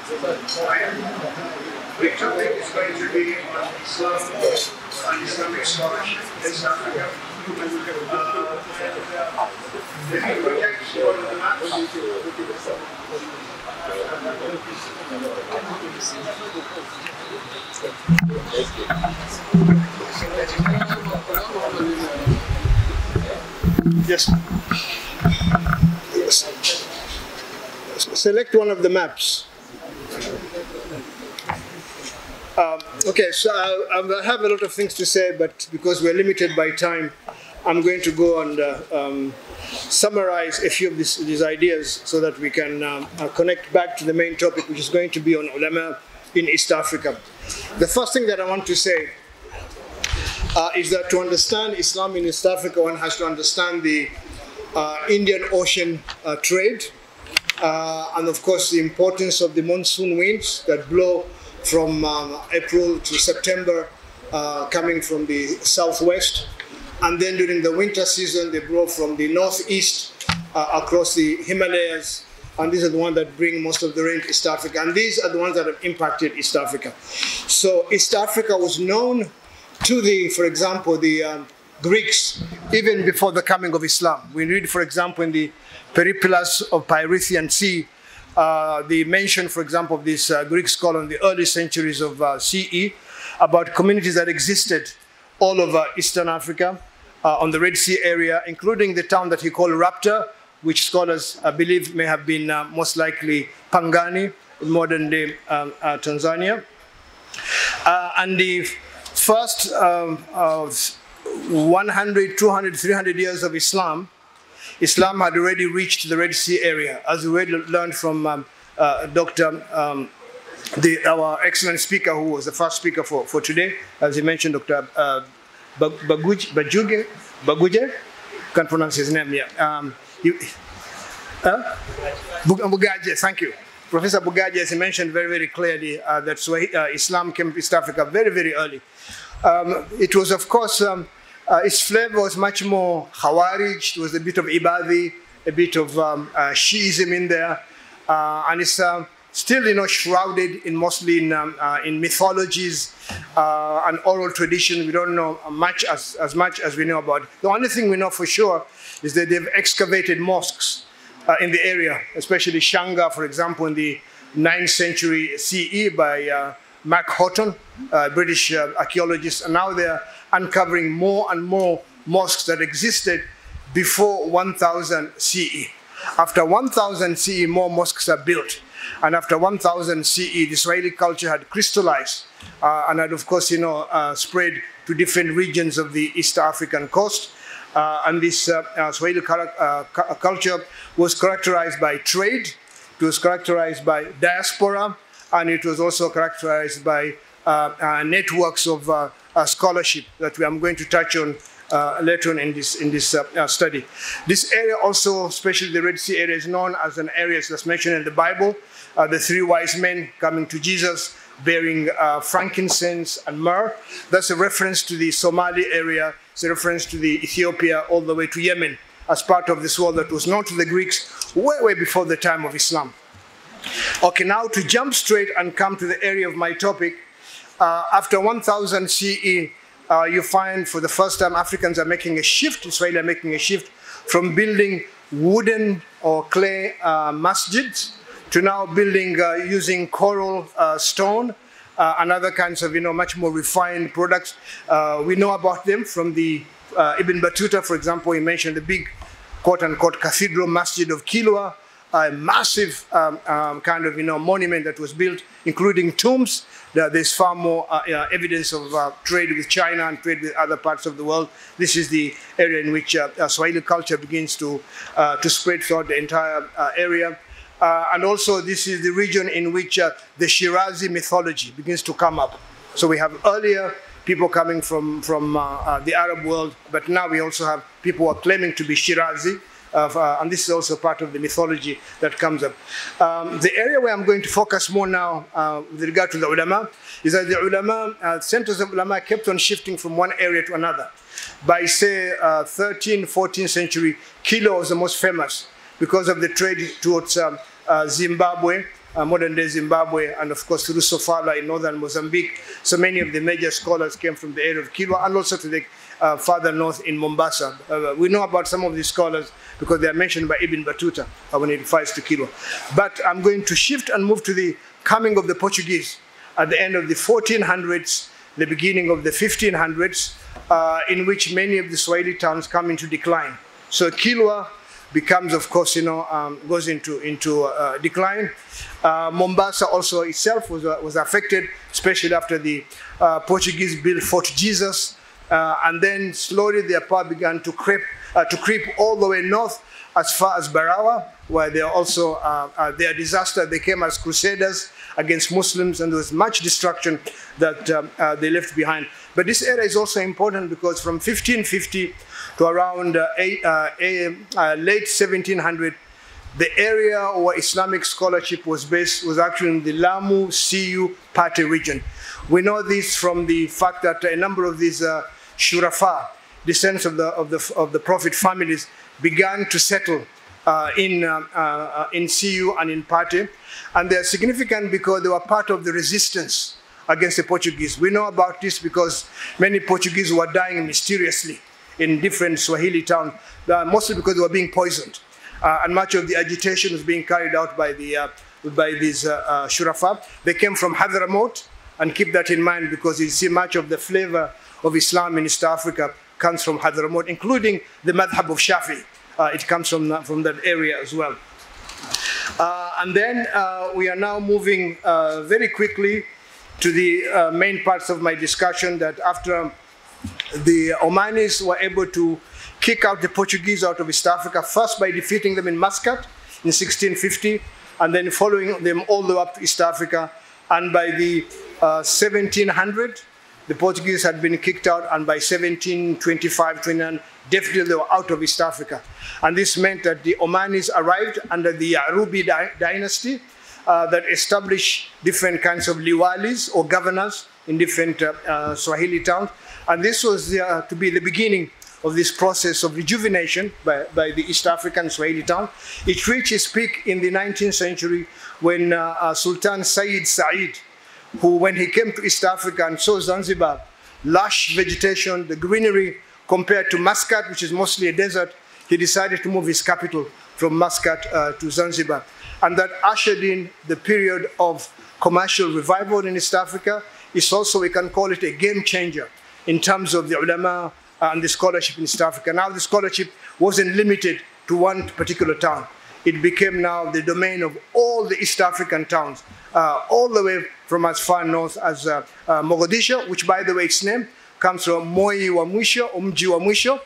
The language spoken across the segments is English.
The topic is going to be on Islam and Islamic scholarship in East Africa. The project is one of the maps. Yes. Select one of the maps. Okay, so I have a lot of things to say, but because we're limited by time, I'm going to go and summarize a few of these ideas so that we can connect back to the main topic, which is going to be on ulama in East Africa. The first thing that I want to say is that to understand Islam in East Africa, one has to understand the Indian Ocean trade, and of course the importance of the monsoon winds that blow from April to September, coming from the southwest. And then during the winter season, they blow from the northeast across the Himalayas. And these are the ones that bring most of the rain to East Africa. And these are the ones that have impacted East Africa. So East Africa was known to the, for example, the Greeks, even before the coming of Islam. We read, for example, in the Periplus of Pyrrhician Sea, the mention, for example, of this Greek scholar in the early centuries of CE about communities that existed all over Eastern Africa, on the Red Sea area, including the town that he called Rapta, which scholars believe may have been most likely Pangani in modern-day Tanzania. And the first 100, 200, 300 years of Islam had already reached the Red Sea area, as we already learned from our excellent speaker, who was the first speaker for today, as he mentioned, Dr. Baguje, can't pronounce his name yet. Bugaje, thank you. Professor Bugaje, as he mentioned very, very clearly, that Islam came to East Africa very, very early. It was, of course, its flavor was much more Khawarij. There was a bit of Ibadi, a bit of Shiism in there, and it's still, shrouded in mostly in mythologies and oral tradition. We don't know as much as we know about it. The only thing we know for sure is that they've excavated mosques in the area, especially Shanga, for example, in the 9th century CE by Mac Houghton, British archaeologist, and now they're uncovering more and more mosques that existed before 1000 CE. After 1000 CE, more mosques are built. And after 1000 CE, the Swahili culture had crystallized and had, of course, spread to different regions of the East African coast. And this Swahili culture was characterized by trade, it was characterized by diaspora, and it was also characterized by networks of scholarship that I'm going to touch on later on in this study. This area also, especially the Red Sea area, is known as an area that's mentioned in the Bible. The 3 wise men coming to Jesus bearing frankincense and myrrh. That's a reference to the Somali area. It's a reference to the Ethiopia all the way to Yemen as part of this world that was known to the Greeks way, way before the time of Islam. Okay, now to jump straight and come to the area of my topic. After 1000 CE, you find for the first time Africans are making a shift, Israelis are making a shift from building wooden or clay masjids to now building using coral stone and other kinds of much more refined products. We know about them from the Ibn Battuta, for example. He mentioned the big quote-unquote cathedral masjid of Kilwa, a massive kind of monument that was built, including tombs. There's far more evidence of trade with China and trade with other parts of the world. This is the area in which Swahili culture begins to spread throughout the entire area. And also this is the region in which the Shirazi mythology begins to come up. So we have earlier people coming from the Arab world, but now we also have people who are claiming to be Shirazi. And this is also part of the mythology that comes up. The area where I'm going to focus more now with regard to the ulama is that the ulama, centers of ulama kept on shifting from one area to another. By say 13th, 14th century, Kilo was the most famous because of the trade towards Zimbabwe modern-day Zimbabwe, and of course through Sofala in northern Mozambique. So many of the major scholars came from the area of Kilwa, and also to the farther north in Mombasa. We know about some of these scholars because they are mentioned by Ibn Battuta when it refers to Kilwa. But I'm going to shift and move to the coming of the Portuguese at the end of the 1400s, the beginning of the 1500s, in which many of the Swahili towns come into decline. So Kilwa becomes, of course, goes into decline. Mombasa also itself was affected, especially after the Portuguese built Fort Jesus, and then slowly their power began to creep all the way north as far as Barawa, where they also their disaster. They came as crusaders against Muslims, and there was much destruction that they left behind. But this area is also important because from 1550 to around late 1700, the area where Islamic scholarship was based was actually in the Lamu, Siu, Pate region. We know this from the fact that a number of these Shurafa, descendants of the Prophet families, began to settle in Siu and in Pate. And they are significant because they were part of the resistance against the Portuguese. We know about this because many Portuguese were dying mysteriously in different Swahili towns, mostly because they were being poisoned. And much of the agitation was being carried out by these Shurafa. They came from Hadramaut, and keep that in mind because you see much of the flavor of Islam in East Africa comes from Hadramaut, including the madhab of Shafi. It comes from that area as well. And then we are now moving very quickly to the main parts of my discussion, that after the Omanis were able to kick out the Portuguese out of East Africa, first by defeating them in Muscat in 1650, and then following them all the way up to East Africa. And by the 1700, the Portuguese had been kicked out, and by 1725, 29, definitely they were out of East Africa. And this meant that the Omanis arrived under the Yarubi dynasty that established different kinds of liwalis or governors in different Swahili towns. And this was to be the beginning of this process of rejuvenation by the East African Swahili town. It reached its peak in the 19th century when Sultan Said Said, who, when he came to East Africa and saw Zanzibar, lush vegetation, the greenery, compared to Muscat, which is mostly a desert, he decided to move his capital from Muscat to Zanzibar. And that ushered in the period of commercial revival in East Africa. It's also, we can call it a game changer in terms of the ulama and the scholarship in East Africa. Now the scholarship wasn't limited to one particular town. It became now the domain of all the East African towns, all the way from as far north as Mogadishu, which, by the way, its name comes from Moi wa Mwisho, Mji wa Mwisho.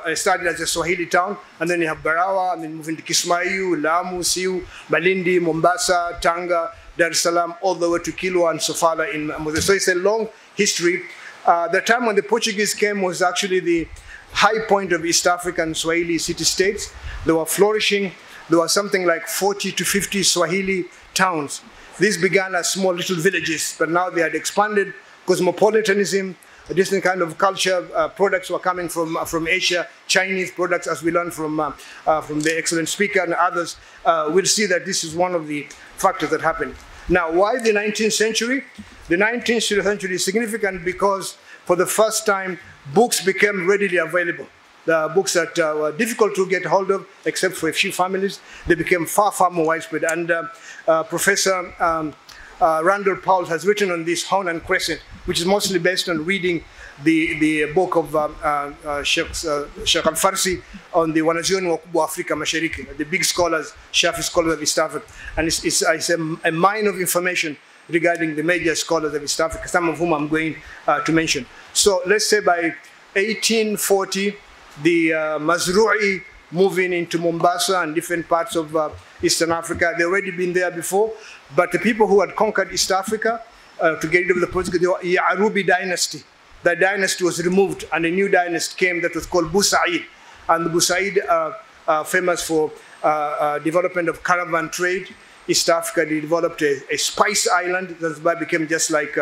It started as a Swahili town, and then you have Barawa, and then moving to Kismayu, Lamu, Siu, Malindi, Mombasa, Tanga, Dar es Salaam, all the way to Kilwa and Sofala in Mozambique. So it's a long history. The time when the Portuguese came was actually the high point of East African Swahili city-states. They were flourishing. There were something like 40 to 50 Swahili towns. These began as small little villages, but now they had expanded. Cosmopolitanism, a different kind of culture, products were coming from Asia, Chinese products, as we learned from the excellent speaker and others. We'll see that this is one of the factors that happened. Now, why the 19th century? The 19th century is significant because for the first time, books became readily available. The books that were difficult to get hold of, except for a few families, they became far, far more widespread. And Professor Randall Powell has written on this, Horn and Crescent, which is mostly based on reading the book of Sheikh al-Farsi on the Wanazuoni wa Afrika Mashariki, the big scholars, Shafi scholars of East Africa. And it's a mine of information regarding the major scholars of East Africa, some of whom I'm going to mention. So let's say by 1840, the Mazru'i moving into Mombasa and different parts of Eastern Africa, they'd already been there before, but the people who had conquered East Africa to get rid of the Portuguese, the Yarubi dynasty. That dynasty was removed and a new dynasty came that was called Busaid. And the Busaid are famous for development of caravan trade. East Africa, they developed a spice island that became just like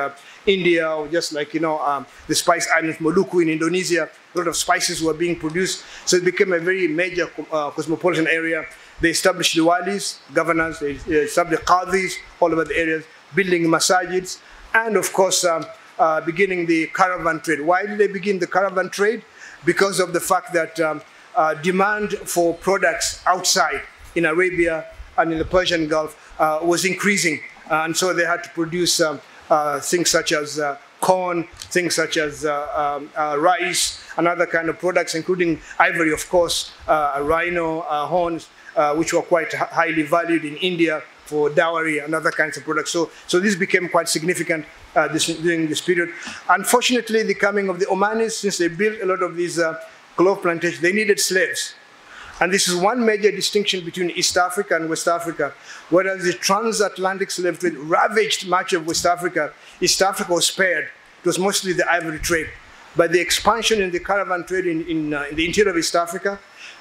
India, or just like, the spice islands, Maluku in Indonesia. A lot of spices were being produced. So it became a very major cosmopolitan area. They established the walis, governors, they established qadis all over the areas, building masajids, and of course, beginning the caravan trade. Why did they begin the caravan trade? Because of the fact that demand for products outside in Arabia and in the Persian Gulf was increasing. And so they had to produce things such as corn, things such as rice, and other kind of products, including ivory, of course, rhino horns, which were quite highly valued in India for dowry and other kinds of products. So this became quite significant during this period. Unfortunately, the coming of the Omanis, since they built a lot of these clove plantations, they needed slaves. And this is one major distinction between East Africa and West Africa. Whereas the transatlantic slave trade ravaged much of West Africa, East Africa was spared. It was mostly the ivory trade. But the expansion in the caravan trade in the interior of East Africa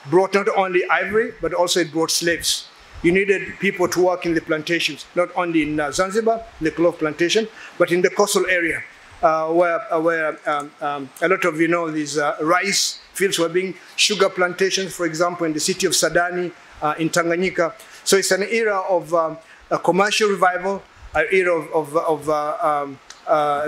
brought not only ivory, but also it brought slaves. You needed people to work in the plantations, not only in Zanzibar, the clove plantation, but in the coastal area, where a lot of, these rice fields were being, sugar plantations, for example, in the city of Sadani, in Tanganyika. So it's an era of a commercial revival, an era of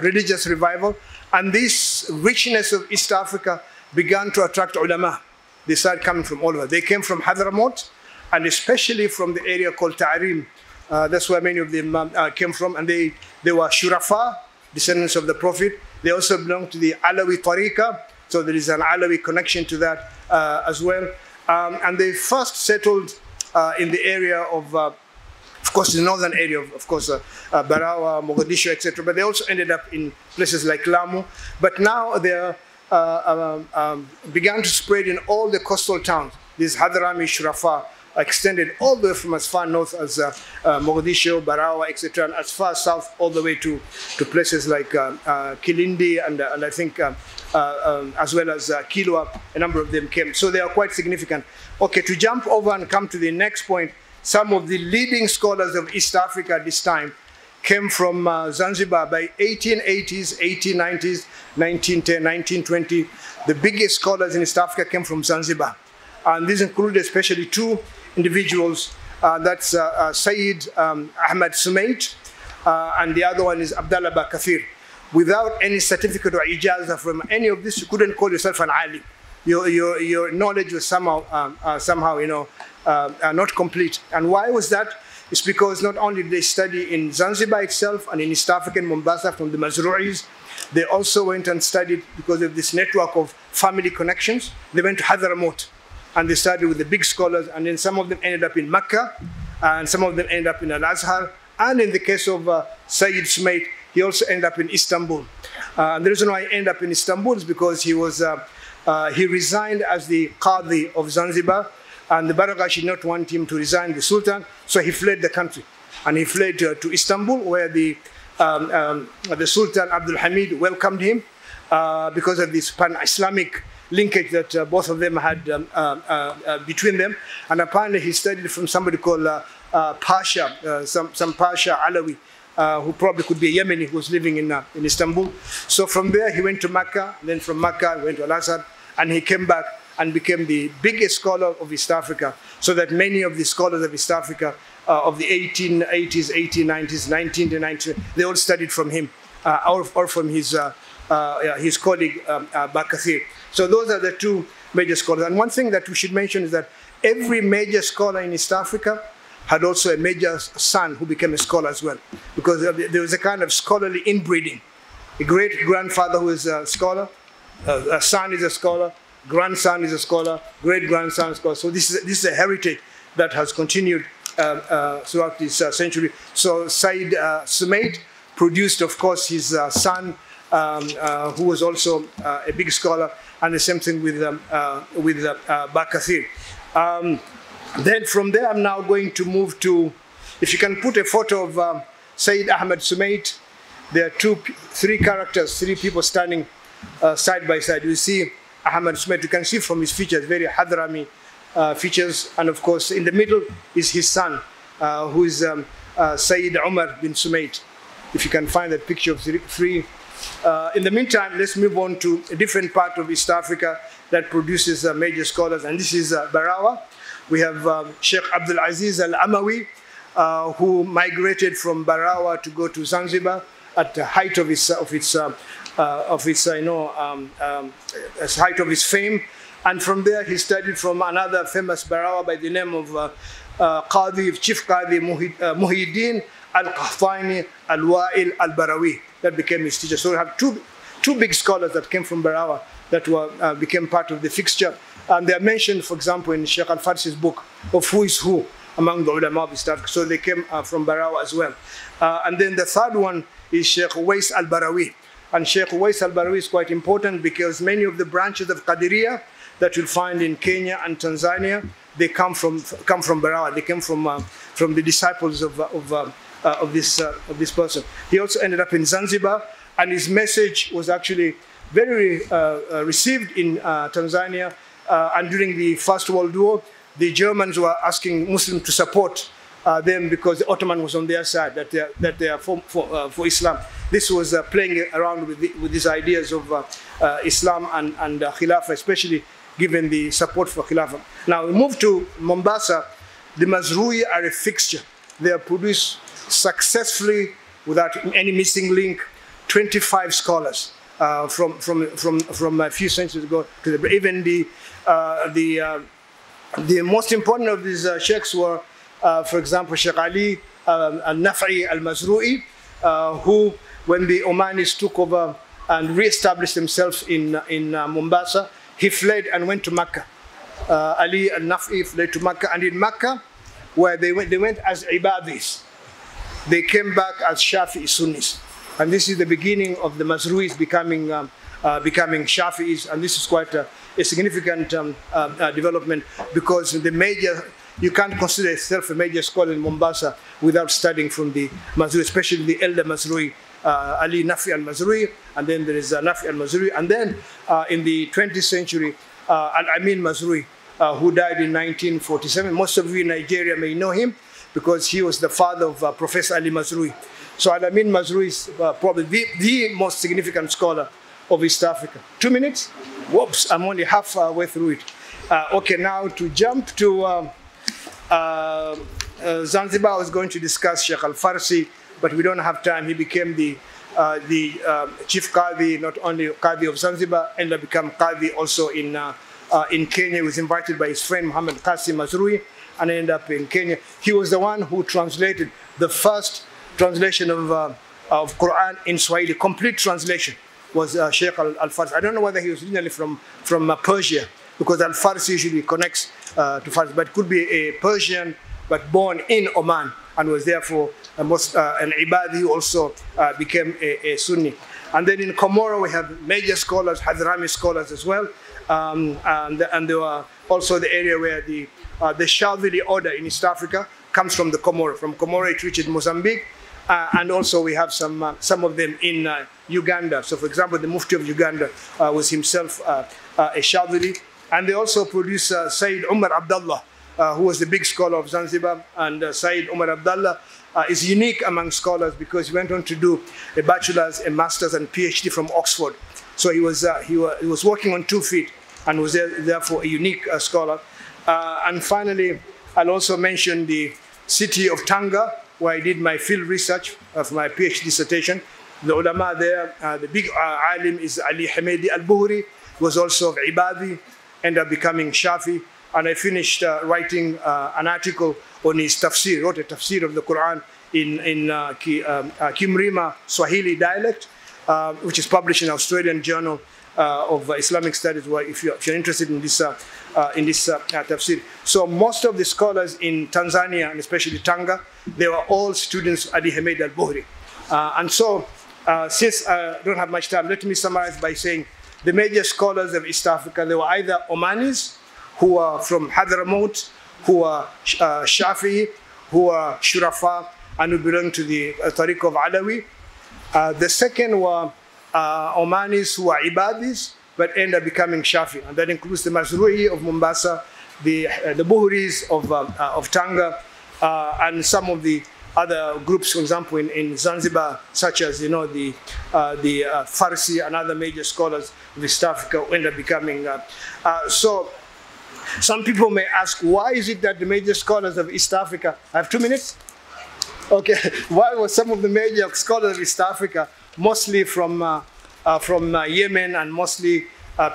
religious revival. And this richness of East Africa began to attract ulama. They started coming from all over. They came from Hadramaut, and especially from the area called Ta'rim. That's where many of them came from. And they were Shurafa, descendants of the Prophet. They also belonged to the Alawi Tariqa. So there is an Alawi connection to that as well. And they first settled in the area of course, the northern area, of course, Barawa, Mogadishu, etc. But they also ended up in places like Lamu. But now they began to spread in all the coastal towns. These Hadrami, Shurafa, extended all the way from as far north as Mogadishu, Barawa, etc., and as far south all the way to places like Kilindi and I think as well as Kilwa. A number of them came. So they are quite significant. Okay, to jump over and come to the next point, some of the leading scholars of East Africa at this time came from Zanzibar by 1880s, 1890s, 1910, 1920. The biggest scholars in East Africa came from Zanzibar. And these included especially two individuals. That's Sayyid Ahmad Sumait, and the other one is Abdallah Bakathir. Without any certificate or ijazah from any of this, you couldn't call yourself an alim. Your knowledge was somehow not complete. And why was that? It's because not only did they study in Zanzibar itself and in East African Mombasa from the Mazru'is, they also went and studied because of this network of family connections. They went to Hadramaut and they studied with the big scholars, and then some of them ended up in Mecca and some of them ended up in Al-Azhar. And in the case of Sayyid Sumait, he also ended up in Istanbul. The reason why he ended up in Istanbul is because he resigned as the Qadi of Zanzibar, and the Baragash did not want him to resign, the Sultan, so he fled the country. And he fled to Istanbul, where the Sultan Abdul Hamid welcomed him because of this pan-Islamic linkage that both of them had between them. And apparently he studied from somebody called Pasha, some Pasha Alawi, who probably could be a Yemeni who was living in Istanbul. So from there he went to Mecca, then from Mecca he went to Al-Azhar, and he came back and became the biggest scholar of East Africa, so that many of the scholars of East Africa of the 1880s, 1890s, 1990s, they all studied from him or from his colleague Bakathir. So those are the two major scholars. And one thing that we should mention is that every major scholar in East Africa had also a major son who became a scholar as well, because there was a kind of scholarly inbreeding. A great-grandfather who is a scholar, a son is a scholar, grandson is a scholar, great-grandson is a scholar. So this is a heritage that has continued throughout this century. So Sayyid Sumait produced, of course, his son, who was also a big scholar, and the same thing with Bakathir. Then from there, I'm now going to move to, if you can put a photo of Sayyid Ahmad Sumait, there are three people standing side by side. You see Ahmad Sumait, you can see from his features, very Hadrami features. And of course, in the middle is his son, who is Sayyid Umar bin Sumait. If you can find that picture of three. In the meantime, let's move on to a different part of East Africa that produces major scholars, and this is Barawa. We have Sheikh Abdul Aziz Al-Amawi, who migrated from Barawa to go to Zanzibar at the height of his height of his fame, and from there he studied from another famous Barawa by the name of Chief Qadi Muhyiddin Al-Qahtani Al-Wa'il Al-Barawi. That became his teacher. So we have two big scholars that came from Barawa that became part of the fixture. And they are mentioned, for example, in Sheikh Al-Farsi's book of who is who among the ulama of East Africa. So they came from Barawa as well. And then the third one is Sheikh Uwais Al-Barawi. And Sheikh Uwais Al-Barawi is quite important because many of the branches of Qadiriyah that you'll find in Kenya and Tanzania, they come from Barawa. They came from the disciples of this person. He also ended up in Zanzibar, and his message was actually very received in Tanzania. And during the First World War, the Germans were asking Muslims to support them because the Ottoman was on their side, that they are for Islam. This was playing around with these ideas of Islam and Khilafah, especially given the support for Khilafah. Now we move to Mombasa. The Mazrui are a fixture. They are produced successfully without any missing link. 25 scholars from a few centuries ago to even the most important of these sheikhs were, for example, Sheikh Ali al-Naf'i al-Mazrui, who, when the Omanis took over and re-established themselves in Mombasa, he fled and went to Mecca. Ali al-Naf'i fled to Mecca, and in Mecca, where they went as Ibadis. They came back as Shafi'i Sunnis. And this is the beginning of the Mazruis becoming Shafi'is, and this is quite a significant development, because you can't consider yourself a major scholar in Mombasa without studying from the Mazrui, especially the elder Mazrui, Ali Nafi al-Mazrui, and then there is Nafi al-Mazrui, and then in the 20th century, Al-Amin Mazrui, who died in 1947. Most of you in Nigeria may know him because he was the father of Professor Ali Mazrui. So Al-Amin Mazrui is probably the most significant scholar of East Africa. 2 minutes? Whoops, I'm only halfway through it. Okay, now to jump to Zanzibar, I was going to discuss Sheikh Al-Farsi, but we don't have time. He became the chief Qadi, not only Qadi of Zanzibar, ended up becoming Qadi also in Kenya. He was invited by his friend Muhammad Qasim Mazrui and ended up in Kenya. He was the one who translated the first translation of Quran in Swahili. Complete translation was Sheikh Al-Farsi. I don't know whether he was originally from Persia, because Al-Farsi usually connects to Farsi, but it could be a Persian, but born in Oman, and was therefore an Ibadi who also became a Sunni. And then in Comoro we have major scholars, Hadrami scholars as well, and there were also the area where the Shadhili order in East Africa comes from the Comoro. From Comoro it reaches Mozambique, and also we have some of them in Uganda. So for example, the Mufti of Uganda was himself a Shadhili. And they also produce Sayyid Umar Abdullah, who was the big scholar of Zanzibar. And Sayyid Umar Abdullah is unique among scholars because he went on to do a bachelor's, a master's, and PhD from Oxford. So he was working on 2 feet and was therefore a unique scholar. And finally, I'll also mention the city of Tanga, where I did my field research of my PhD dissertation. The ulama there, the big alim is Ali Hamidi al-Buhri, who was also of Ibadi, ended up becoming Shafi, and I finished writing an article on his tafsir, wrote a tafsir of the Quran in Kimrima Swahili dialect, which is published in Australian Journal of Islamic Studies, where if you're interested in this tafsir. So most of the scholars in Tanzania, and especially Tanga, they were all students of Ali Hamid al-Buhri. And so, since I don't have much time, let me summarize by saying the major scholars of East Africa, they were either Omanis, who are from Hadramaut, who are Shafi'i, who are Shurafa, and who belong to the Tariq of Alawi. The second were Omanis, who are Ibadis, but end up becoming Shafi. And that includes the Mazrui of Mombasa, the Buhuris of Tanga, and some of the other groups, for example, in Zanzibar, such as the Farsi and other major scholars of East Africa, who end up becoming. So Some people may ask, why is it that the major scholars of East Africa, I have 2 minutes? Okay, why were some of the major scholars of East Africa, mostly from Yemen and mostly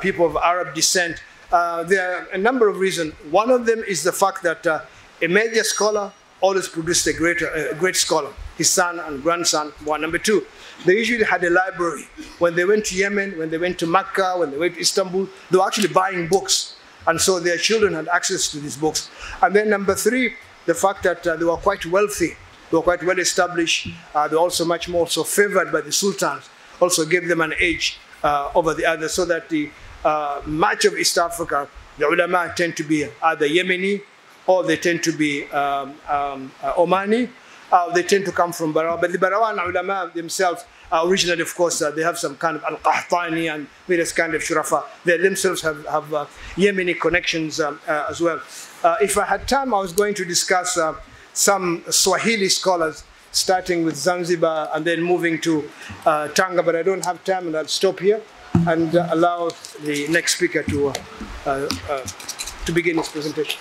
people of Arab descent? There are a number of reasons. One of them is the fact that a major scholar always produced a great scholar, his son and grandson, one. Number two, they usually had a library. When they went to Yemen, when they went to Mecca, when they went to Istanbul, they were actually buying books. And so their children had access to these books. And then number three, the fact that they were quite wealthy. They were quite well established. They were also much more so favored by the sultans, also gave them an edge over the others, so that the much of East Africa, the ulama tend to be either Yemeni, or they tend to be Omani, they tend to come from Barawa. But the Barawan ulama themselves, originally, of course, they have some kind of al-Qahtani and various kind of shurafa. They themselves have Yemeni connections as well. If I had time, I was going to discuss some Swahili scholars, starting with Zanzibar and then moving to Tanga, but I don't have time, and I'll stop here and allow the next speaker to begin his presentation.